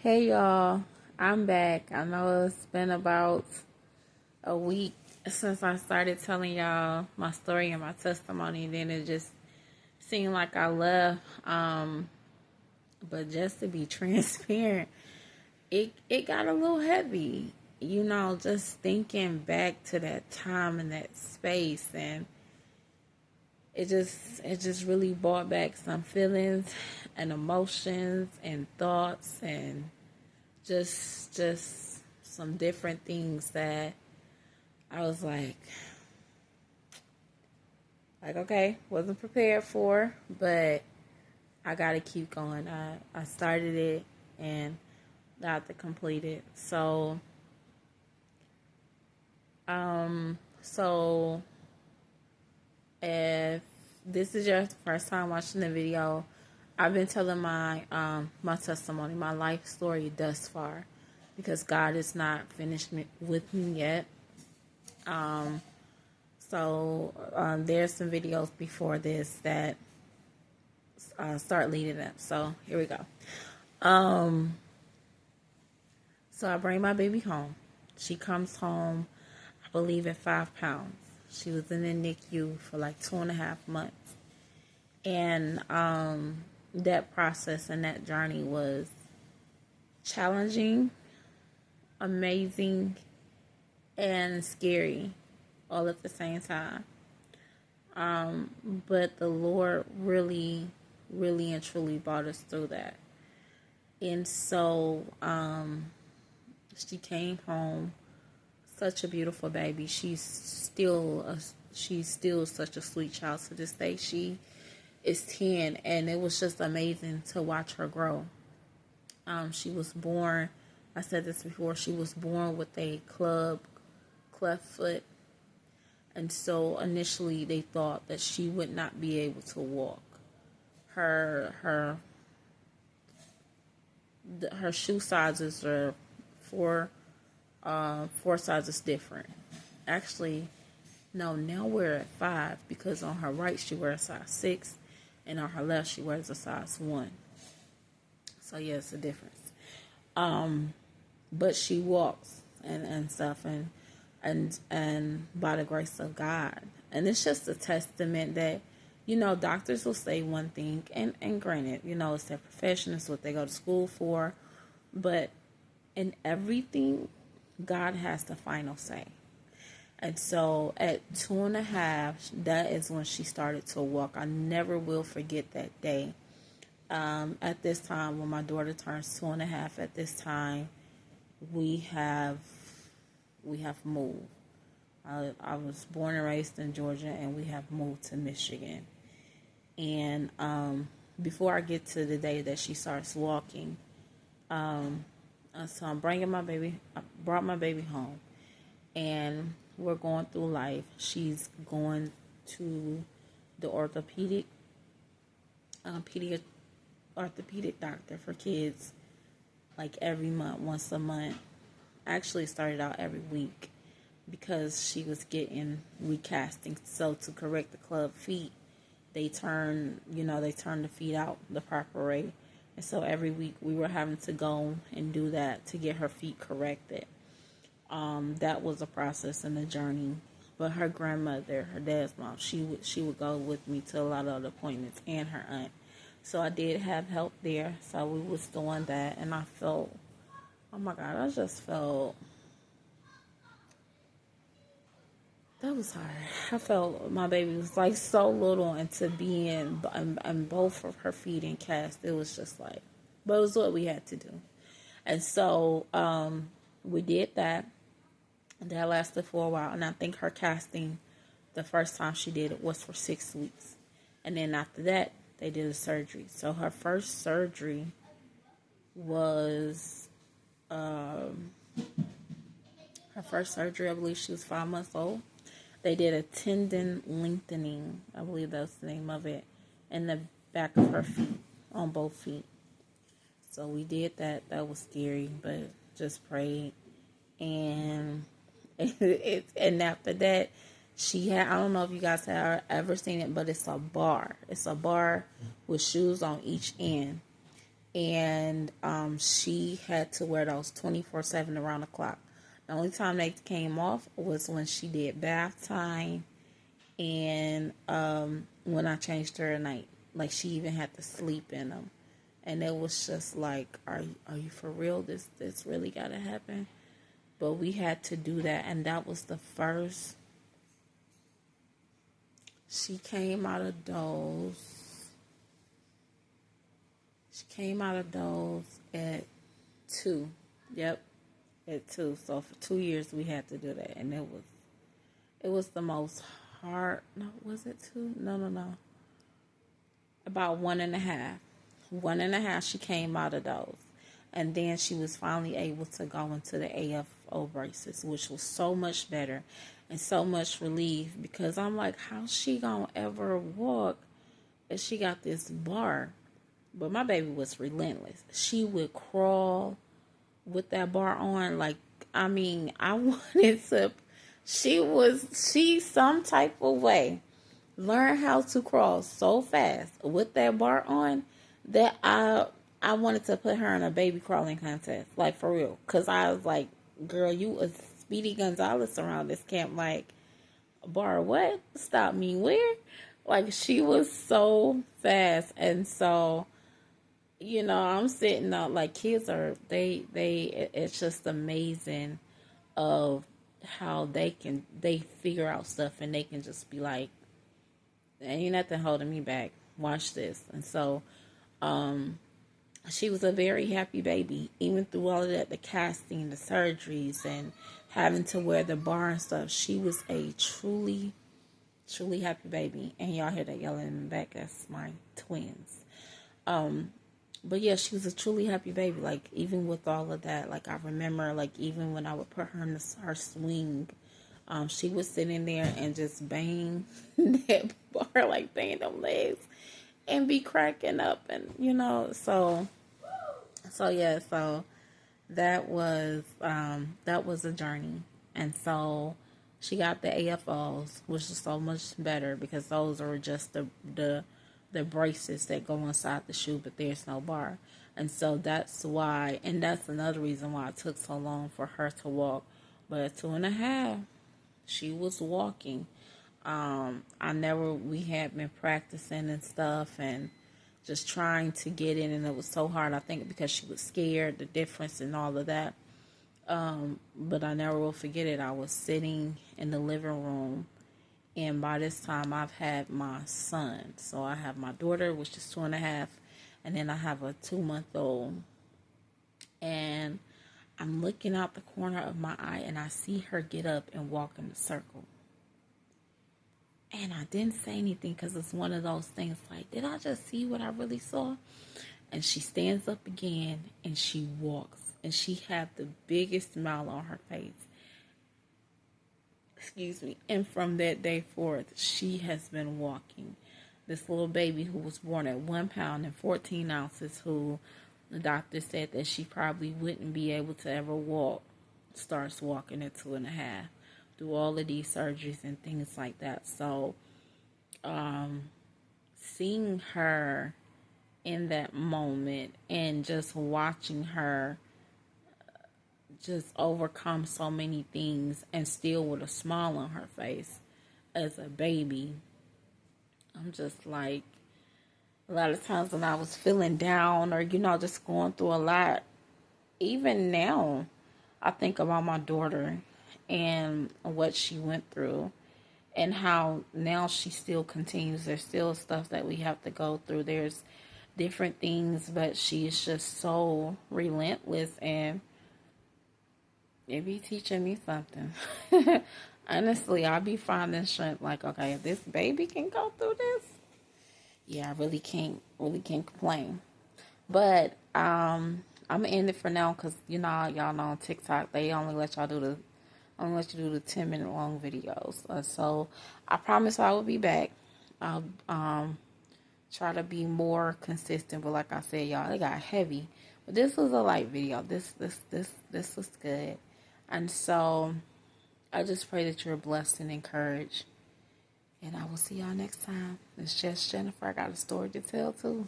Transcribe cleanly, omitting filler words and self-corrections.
Hey y'all, I'm back. I know it's been about a week since I started telling y'all my story and my testimony. Then it just seemed like I left. But just to be transparent, it got a little heavy. Just thinking back to that time and that space, and it just really brought back some feelings and emotions and thoughts and just some different things that I was like okay, wasn't prepared for, but I gotta keep going. I started it and got to complete it. So if this is your first time watching the video, I've been telling my testimony, my life story thus far, because God is not finished with me yet. There's some videos before this that start leading up. So here we go. So I bring my baby home. She comes home, I believe, at 5 pounds. She was in the NICU for like 2.5 months. And that process and that journey was challenging, amazing, and scary all at the same time. But the Lord really, really and truly brought us through that. And so she came home, such a beautiful baby. She's still such a sweet child to this day. She is 10, and it was just amazing to watch her grow. She was born, I said this before, she was born with a cleft foot. And so initially they thought that she would not be able to walk. Her shoe sizes are four sizes different. Actually, no, now we're at 5, because on her right she wears a size 6, and on her left she wears a size 1. So yeah, it's a difference. But she walks and stuff, and by the grace of God. And it's just a testament that, doctors will say one thing, and granted, it's their profession, it's what they go to school for, but in everything, God has the final say. And so at 2.5, that is when she started to walk. I never will forget that day. At this time, when my daughter turns 2.5, at this time, we have moved. I was born and raised in Georgia, and we have moved to Michigan. And before I get to the day that she starts walking, so I'm bringing my baby. I brought my baby home, and we're going through life. She's going to the orthopedic doctor for kids, like every month, once a month. Actually, it started out every week, because she was getting recasting. So to correct the club feet, they turn the feet out the proper way. And so every week we were having to go and do that to get her feet corrected. That was a process and a journey. But her grandmother, her dad's mom, she would go with me to a lot of the appointments, and her aunt. So I did have help there. So we was doing that, and I felt, oh my God, I just felt, that was hard. I felt my baby was like so little, and to be in both of her feet in cast, it was just like, but it was what we had to do. And so we did that. And that lasted for a while. And I think her casting, the first time she did it, was for 6 weeks. And then after that, they did a surgery. So her first surgery was, I believe she was 5 months old. They did a tendon lengthening, I believe that's the name of it, in the back of her feet, on both feet. So we did that. That was scary, but just prayed. And and after that, she had, I don't know if you guys have ever seen it, but it's a bar. It's a bar with shoes on each end. and she had to wear those 24/7 around the clock. The only time they came off was when she did bath time and when I changed her at night. Like, she even had to sleep in them. And it was just like, are you for real? This really got to happen? But we had to do that, and that was the first. She came out of those. She came out of those at 2. Yep, at 2. So for 2 years we had to do that, and it was the most hard. No, was it 2? No. About 1.5. 1.5. She came out of those, and then she was finally able to go into the AFO braces, which was so much better and so much relief, because I'm like, how's she gonna ever walk if she got this bar? But my baby was relentless. She would crawl with that bar on. Like, I mean, I wanted to. She some type of way learned how to crawl so fast with that bar on that I wanted to put her in a baby crawling contest, like, for real. Cause I was like, girl, you a Speedy Gonzalez around this camp. Like, bar what? Stop me where? Like, she was so fast. And so, I'm sitting out, like, kids are, it's just amazing of how they figure out stuff, and they can just be like, ain't nothing holding me back. Watch this. And so, she was a very happy baby, even through all of that, the casting, the surgeries, and having to wear the bar and stuff. She was a truly, truly happy baby. And y'all hear that yelling in the back. That's my twins. But yeah, she was a truly happy baby. Like, even with all of that, like, I remember, like, even when I would put her in her swing, she was sitting there and just bang that bar, like, bang them legs, and be cracking up, and so that was a journey. And so she got the AFOs, which is so much better, because those are just the braces that go inside the shoe, but there's no bar. And so that's why, and that's another reason why it took so long for her to walk. But at 2.5, she was walking. We had been practicing and stuff, and just trying to get in, and it was so hard, I think, because she was scared, the difference and all of that. But I never will forget it. I was sitting in the living room, and by this time I've had my son. So I have my daughter, which is 2.5, and then I have a 2-month-old. And I'm looking out the corner of my eye, and I see her get up and walk in the circle. And I didn't say anything, because it's one of those things like, did I just see what I really saw? And she stands up again, and she walks. And she had the biggest smile on her face. Excuse me. And from that day forth, she has been walking. This little baby who was born at 1 pound and 14 ounces, who the doctor said that she probably wouldn't be able to ever walk, starts walking at 2.5. Through all of these surgeries and things like that. So, seeing her in that moment and just watching her just overcome so many things, and still with a smile on her face as a baby, I'm just like, a lot of times when I was feeling down, or, just going through a lot, even now, I think about my daughter and what she went through, and how now she still continues. There's still stuff that we have to go through. There's different things, but she's just so relentless, and it be teaching me something. Honestly, I'll be finding strength, like, okay, if this baby can go through this, yeah, I really can't complain. But I'm gonna end it for now, because y'all know on TikTok they only let you do the 10-minute long videos. So I promise I will be back. I'll try to be more consistent. But like I said, y'all, it got heavy. But this was a light video. This was good. And so I just pray that you're blessed and encouraged. And I will see y'all next time. It's just Jennifer. I got a story to tell too.